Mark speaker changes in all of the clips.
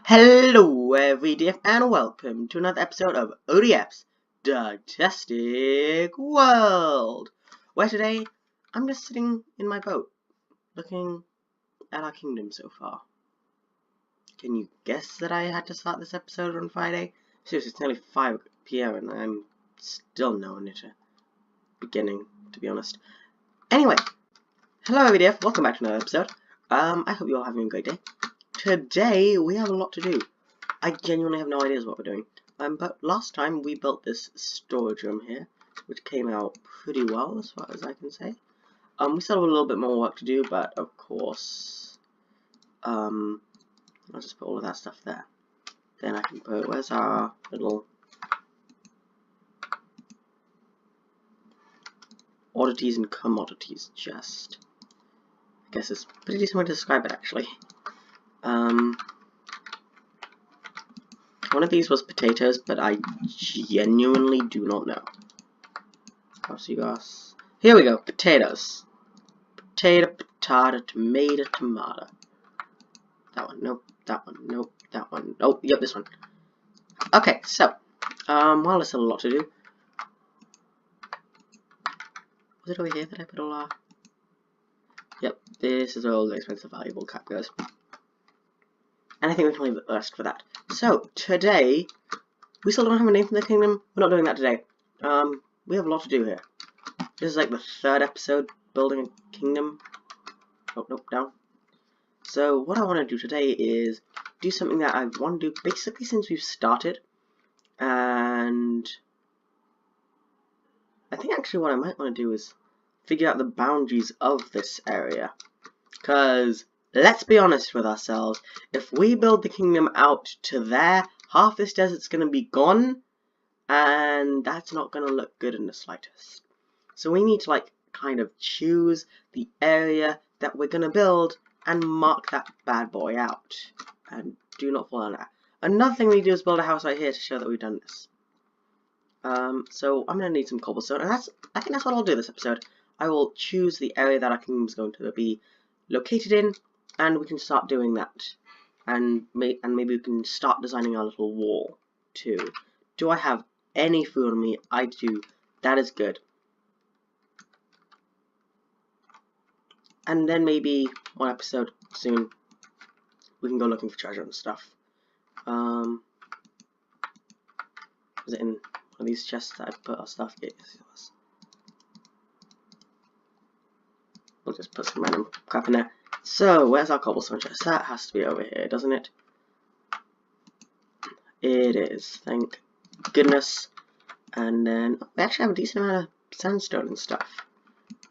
Speaker 1: Hello everyday and welcome to another episode of ODF'S Dogtastic World, where today I'm just sitting in my boat looking at our kingdom so far. Can you guess that I had to start this episode on Friday? Seriously, it's nearly 5 PM and I'm still nowhere near to beginning, to be honest. Anyway, hello everyday, welcome back to another episode. I hope you're all having a great day. Today we have a lot to do. I genuinely have no idea what we're doing. But last time we built this storage room here, which came out pretty well as far as I can say. We still have a little bit more work to do, but of course, I'll just put all of that stuff there. Then I can put, where's our little oddities and commodities chest? I guess it's a pretty decent way to describe it actually. One of these was potatoes, but I genuinely do not know. Here we go, potatoes. Potato, potato, tomato, tomato. That one, nope. That one, nope. That one, nope. Yep, this one. Okay, so, well, there's still a lot to do. Was it over here that I put all our... Yep, this is all the expensive valuable crap goes. And I think we can leave the rest for that. So, today, we still don't have a name for the kingdom. We're not doing that today. We have a lot to do here. This is like the 3rd episode, building a kingdom. Oh, nope, down. So, what I want to do today is do something that I want to do basically since we've started. And I think actually what I might want to do is figure out the boundaries of this area. Because let's be honest with ourselves, if we build the kingdom out to there, half this desert's going to be gone, and that's not going to look good in the slightest. So we need to like kind of choose the area that we're going to build and mark that bad boy out. And do not fall on that. Another thing we do is build a house right here to show that we've done this. So I'm going to need some cobblestone, and I think that's what I'll do this episode. I will choose the area that our kingdom is going to be located in, and we can start doing that. And maybe we can start designing our little wall too. Do I have any food on me? I do. That is good. And then maybe one episode soon we can go looking for treasure and stuff. Is it in one of these chests that I put our stuff? Yes, it was. We'll just put some random crap in there. So, where's our cobblestone chest? That has to be over here, doesn't it? It is, thank goodness. And then, we actually have a decent amount of sandstone and stuff.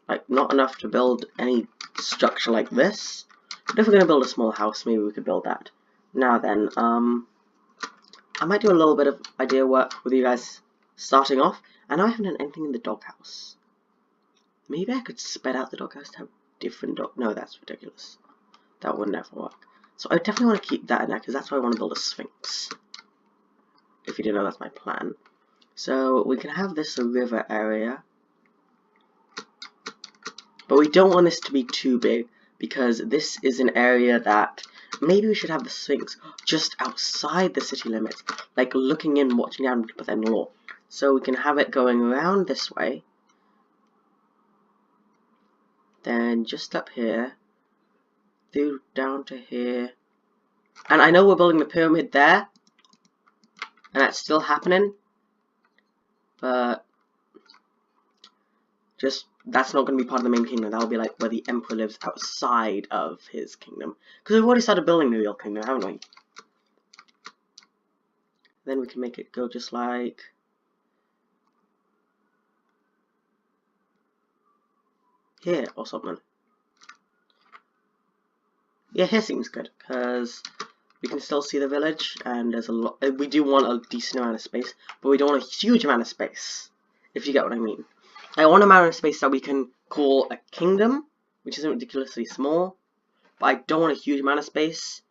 Speaker 1: Like, not enough to build any structure like this. But if we're going to build a small house, maybe we could build that. Now then, I might do a little bit of idea work with you guys starting off. And I haven't done anything in the doghouse. Maybe I could spread out the doghouse to have different dog. No, that's ridiculous. That would never work. So I definitely want to keep that in there because that's why I want to build a sphinx. If you didn't know, that's my plan. So we can have this river area, but we don't want this to be too big because this is an area that maybe we should have the sphinx just outside the city limits, like looking in, watching down, but then law. So we can have it going around this way. Then just up here, through down to here, and I know we're building the pyramid there, and that's still happening, but just that's not going to be part of the main kingdom. That'll be like where the emperor lives outside of his kingdom, because we've already started building the real kingdom, haven't we? Then we can make it go just like here or something. Yeah, here seems good because we can still see the village, and there's a lot. We do want a decent amount of space, but we don't want a huge amount of space. If you get what I mean. I want an amount of space that we can call a kingdom, which isn't ridiculously small, but I don't want a huge amount of space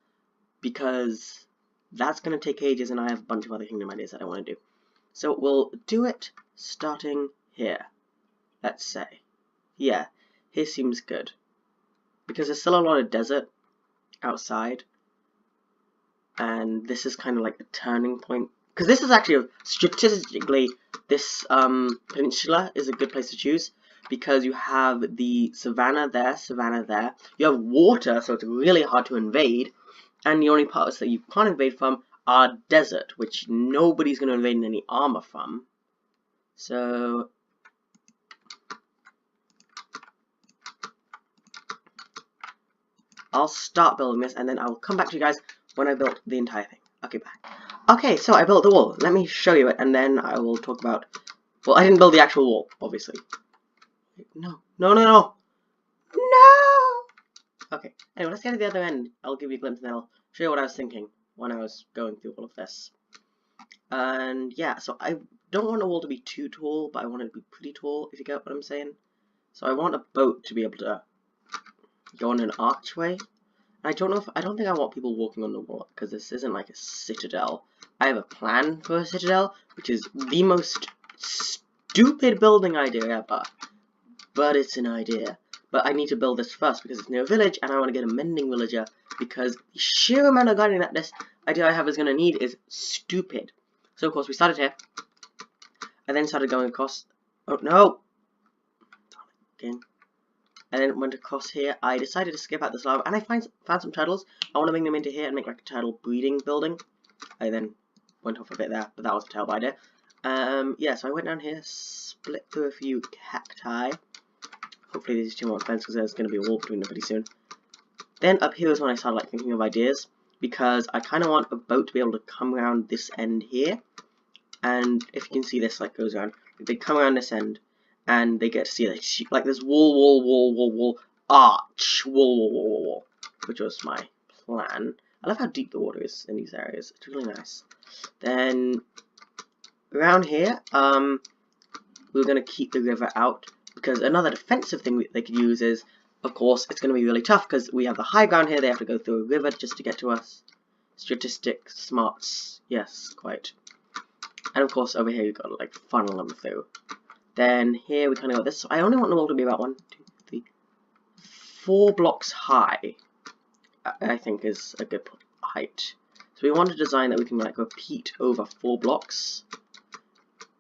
Speaker 1: because that's going to take ages, and I have a bunch of other kingdom ideas that I want to do. So we'll do it starting here. Let's say, yeah. Here seems good. Because there's still a lot of desert outside. and this is kind of like the turning point, because this is actually statistically, this peninsula is a good place to choose, because you have the savannah there, you have water, so it's really hard to invade, and the only parts that you can't invade from are desert, which nobody's going to invade in any armor from. So I'll start building this, and then I'll come back to you guys when I built the entire thing. Okay, bye. Okay, so I built the wall. Let me show you it, and then I will talk about... Well, I didn't build the actual wall, obviously. No. No! Okay, anyway, let's get to the other end. I'll give you a glimpse, and then I'll show you what I was thinking when I was going through all of this. And yeah, so I don't want the wall to be too tall, but I want it to be pretty tall, if you get what I'm saying. So I want a boat to be able to go on an archway. I don't think I want people walking on the wall, because this isn't like a citadel. I have a plan for a citadel, which is the most stupid building idea ever. But it's an idea. But I need to build this first, because it's near a village, and I want to get a mending villager, because the sheer amount of guarding that this idea I have is going to need is stupid. So of course we started here, and then started going across. Oh no! Again. And then went across here. I decided to skip out this lava, and I found some turtles. I want to bring them into here and make like a turtle breeding building. I then went off a bit there, but that was a terrible idea. Yeah, so I went down here, split through a few cacti. Hopefully these two won't fence, because there's going to be a wall between them pretty soon. Then up here is when I started like thinking of ideas, because I kind of want a boat to be able to come around this end here. And if you can see, this like goes around. They come around this end, and they get to see like this wall, arch, wall, which was my plan. I love how deep the water is in these areas. It's really nice. Then around here, we're gonna keep the river out, because another defensive thing they could use is, of course, it's gonna be really tough because we have the high ground here. They have to go through a river just to get to us. Statistic smarts, yes, quite. And of course, over here you've got to like funnel them through. Then here we kind of got this. I only want the wall to be about 1, 2, 3, 4 blocks high. I think is a good height. So we want a design that we can like repeat over 4 blocks.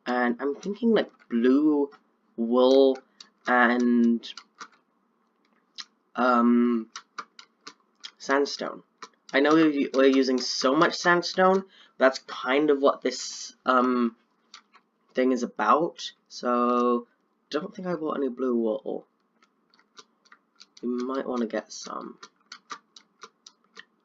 Speaker 1: And I'm thinking like blue wool and sandstone. I know we're using so much sandstone. That's kind of what this thing is about. So don't think I bought any blue wool. We might want to get some.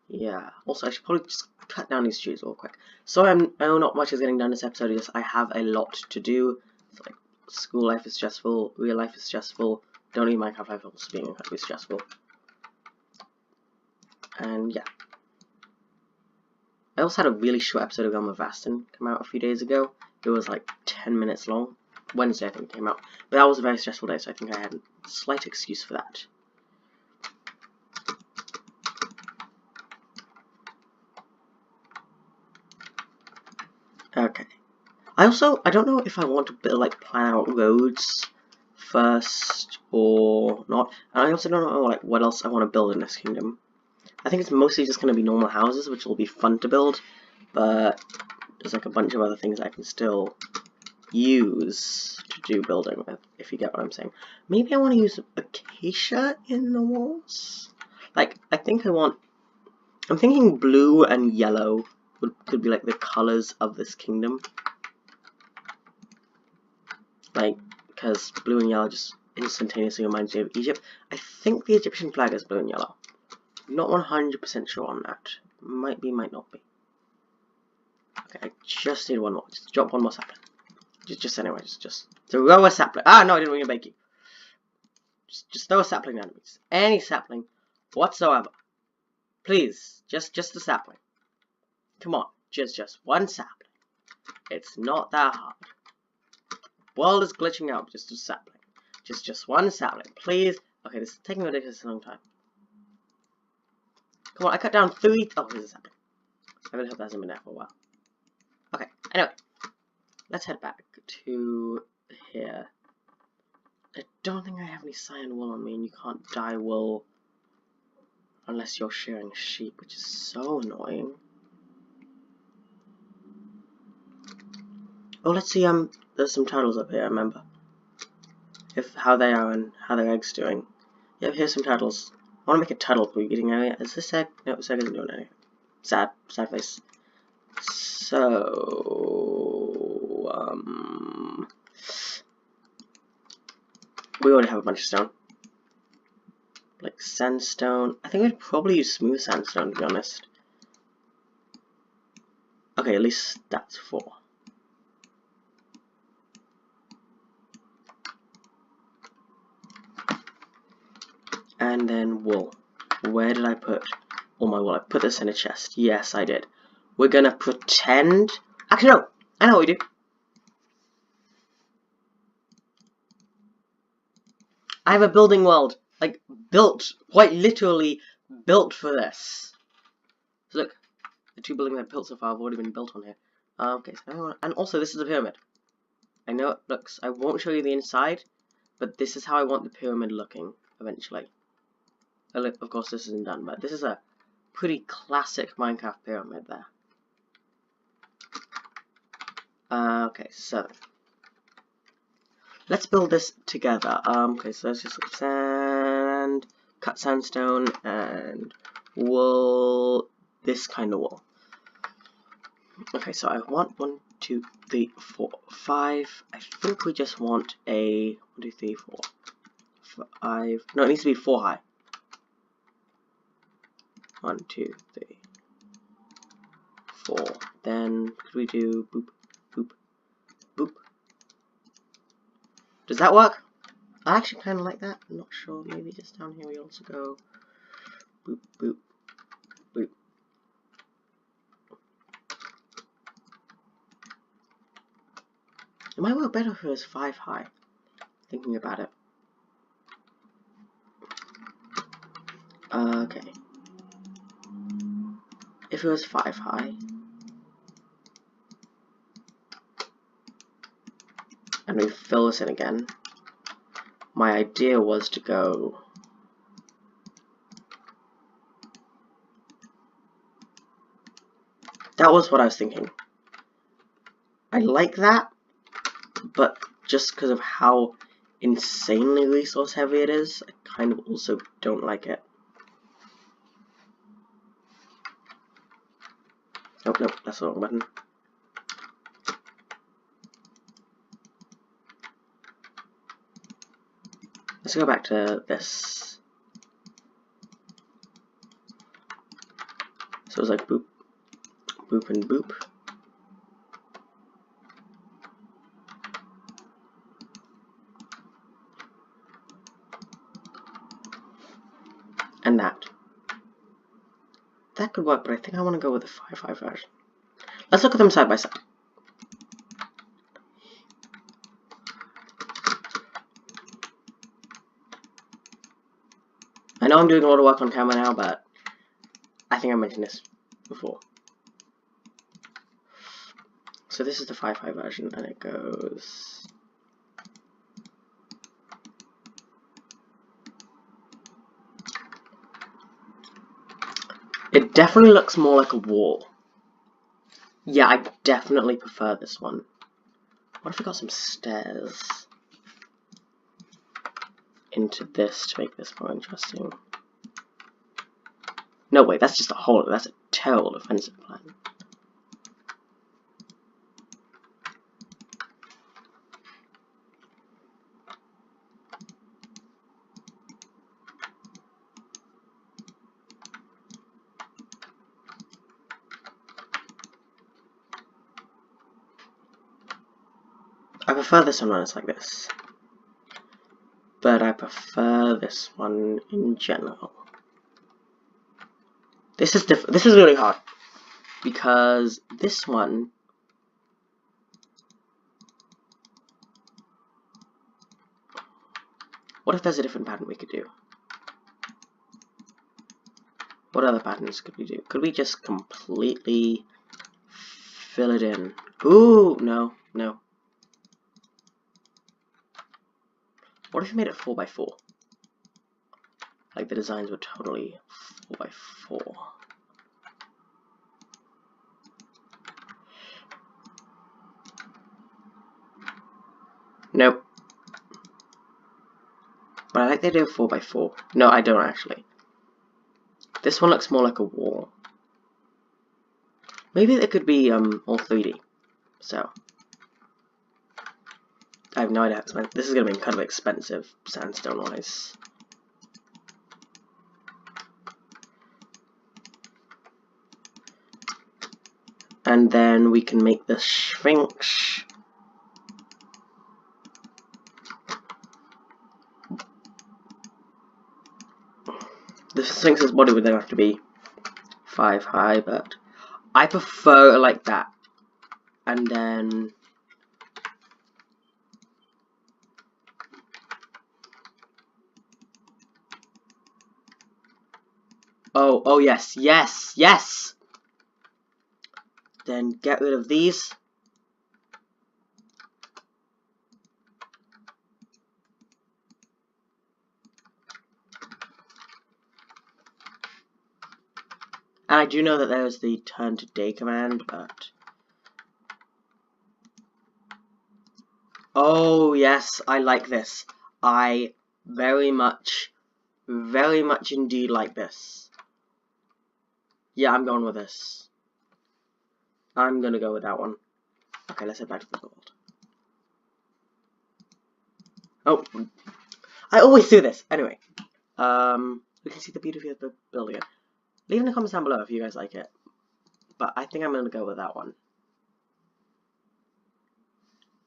Speaker 1: Yeah. Also, I should probably just cut down these trees real quick. So I know not much is getting done this episode. Just I have a lot to do. It's like school life is stressful, real life is stressful. Don't even Minecraft life also being incredibly stressful. And yeah. I also had a really short episode of Elmer Vastin come out a few days ago. It was like 10 minutes long. Wednesday I think it came out. But that was a very stressful day, so I think I had a slight excuse for that. Okay. I don't know if I want to build, like, plan out roads first or not. And I also don't know, like, what else I want to build in this kingdom. I think it's mostly just going to be normal houses, which will be fun to build. But there's, like, a bunch of other things I can still use to do building with, if you get what I'm saying. Maybe I want to use acacia in the walls? Like, I'm thinking blue and yellow could be like the colors of this kingdom. Like, because blue and yellow just instantaneously reminds me of Egypt. I think the Egyptian flag is blue and yellow. Not 100% sure on that. Might be, might not be. Okay, I just need one more. Just drop one more sapling. Just anyway, just throw a sapling. Ah, no, I didn't mean to bake you. Just throw a sapling down. Just any sapling whatsoever. Please, just a sapling. Come on, just one sapling. It's not that hard. World is glitching out, just a sapling. Just one sapling, please. Okay, this is taking a ridiculously long time. Come on, I cut down 3. Oh, here's a sapling. I really hope that hasn't been there for a while. Okay, anyway. Let's head back to here. I don't think I have any cyan wool on me, and you can't dye wool unless you're shearing sheep, which is so annoying. Oh, let's see, there's some turtles up here, I remember. How they are and how their egg's doing. Yep, here's some turtles. I want to make a turtle breeding area. Is this egg? No, this egg isn't doing anything. Sad face. So, we already have a bunch of stone. Like sandstone. I think we'd probably use smooth sandstone, to be honest. Okay, at least that's 4. And then wool. Where did I put all my wool? I put this in a chest. Yes, I did. We're gonna pretend... Actually, no! I know what we do. I have a building world. Like, built. Quite literally built for this. So look. The 2 buildings I've built so far have already been built on here. Okay, so and also this is a pyramid. I know it looks... I won't show you the inside, but this is how I want the pyramid looking, eventually. Of course, this isn't done, but this is a pretty classic Minecraft pyramid there. Okay, so let's build this together. Okay, so let's just sand, cut sandstone, and wool. This kind of wool. Okay, so I want 1, 2, 3, 4, 5. I think we just want a 1, 2, 3, 4, 5. No, it needs to be 4 high. 1, 2, 3, 4. Then could we do boop, boop, boop? Does that work? I actually kind of like that. I'm not sure. Maybe just down here we also go boop, boop, boop. It might work better if it was 5 high. Thinking about it. Okay. If it was 5 high, and we fill this in again, my idea was to go that was what I was thinking. I like that, but just because of how insanely resource heavy it is, I kind of also don't like it. Oh, no, that's the wrong button. Let's go back to this. So it's like boop, boop, and boop. And that. That could work, but I think I want to go with the 5 version. Let's look at them side by side. I know I'm doing a lot of work on camera now, but I think I mentioned this before. So this is the 5 version, and it goes... It definitely looks more like a wall. Yeah, I definitely prefer this one. What if we got some stairs into this to make this more interesting? No, wait, that's just a hole. That's a terrible defensive plan. I prefer this one when it's like this, but I prefer this one in general. This is This is really hard because this one. What if there's a different pattern we could do? What other patterns could we do? Could we just completely fill it in? Ooh, no, no. What if we made it 4 by 4? Like the designs were totally 4 by 4. Nope. But I like the idea of 4x4. No, I don't actually. This one looks more like a wall. Maybe it could be all 3D. So I have no idea. This is gonna be kind of expensive sandstone wise. And then we can make the Sphinx. The Sphinx's body would then have to be 5 high, but I prefer it like that. And then oh yes, yes, yes. Then get rid of these. And I do know that there's the turn to day command, but oh yes, I like this. I very much indeed like this. Yeah, I'm going with this. I'm gonna go with that one. Okay, let's head back to the gold. Oh, I always do this. Anyway, we can see the beauty of the building. Leave in the comments down below if you guys like it. But I think I'm gonna go with that one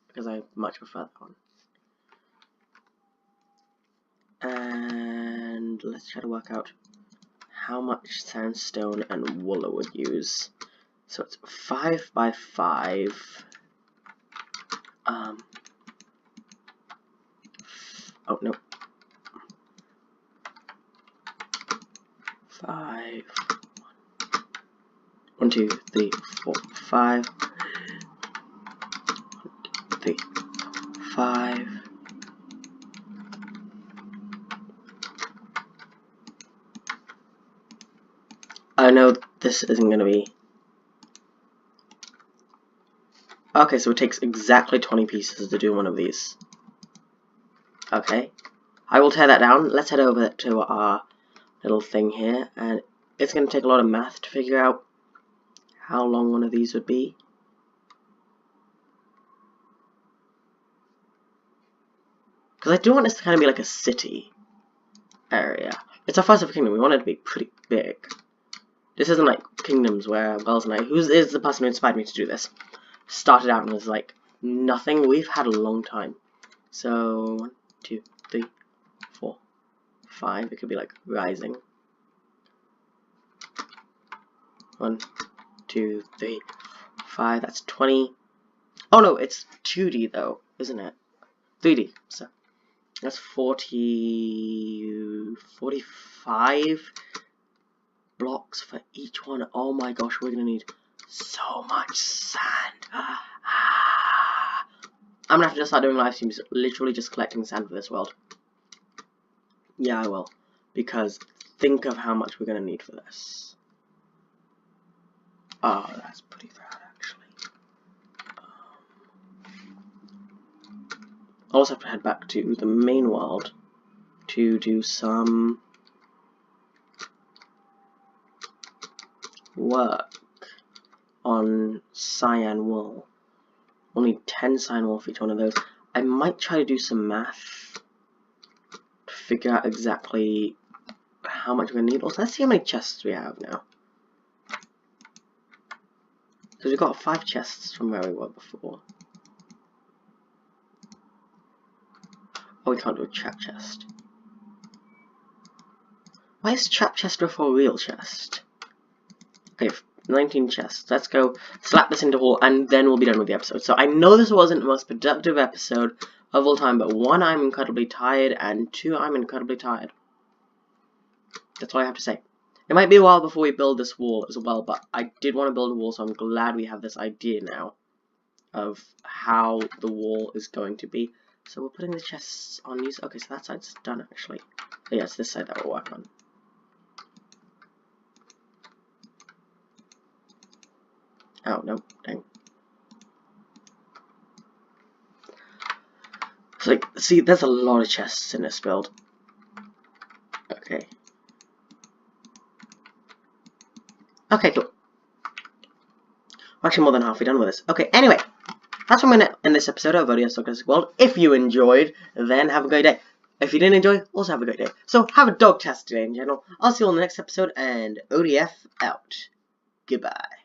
Speaker 1: because I much prefer that one. And let's try to work out how much sandstone and wool it would use. So it's 5 by 5. Oh no. 5. 1, 2, 3, 4, 5. 1, 2, 3, 5. I know this isn't going to be... Okay, so it takes exactly 20 pieces to do one of these. Okay. I will tear that down. Let's head over to our little thing here. And it's going to take a lot of math to figure out how long one of these would be. Because I do want this to kind of be like a city area. It's our first ever kingdom. We want it to be pretty big. This isn't like Kingdoms where Wells and I, who is the person who inspired me to do this, started out and was like nothing. We've had a long time. So 1, 2, 3, 4, 5. It could be like rising. 1, 2, 3, 5. That's 20. Oh no, it's 2D though, isn't it? 3D. So that's 45 blocks for each one. Oh my gosh, we're gonna need so much sand. I'm gonna have to just start doing live streams, literally just collecting sand for this world. Yeah, I will, because think of how much we're gonna need for this. Oh, that's pretty bad, actually. I also have to head back to the main world to do some work on cyan wool. We'll need 10 cyan wool for each one of those. I might try to do some math to figure out exactly how much we're going to need. Also, let's see how many chests we have now. Because we got 5 chests from where we were before. Oh, we can't do a trap chest. Why is trap chest before real chest? Okay, 19 chests. Let's go slap this into wall, and then we'll be done with the episode. So I know this wasn't the most productive episode of all time, but 1, I'm incredibly tired, and 2, I'm incredibly tired. That's all I have to say. It might be a while before we build this wall as well, but I did want to build a wall, so I'm glad we have this idea now of how the wall is going to be. So we're putting the chests on these. Okay, so that side's done, actually. Oh, yeah, it's this side that we'll work on. Oh, no, dang. It's like, see, there's a lot of chests in this build. Okay. Okay, cool. Actually, more than halfway done with this. Okay, anyway. That's what I'm going to end this episode of ODF'S Dogtastic World. If you enjoyed, then have a great day. If you didn't enjoy, also have a great day. So, have a dogtastic day in general. I'll see you on the next episode, and ODF out. Goodbye.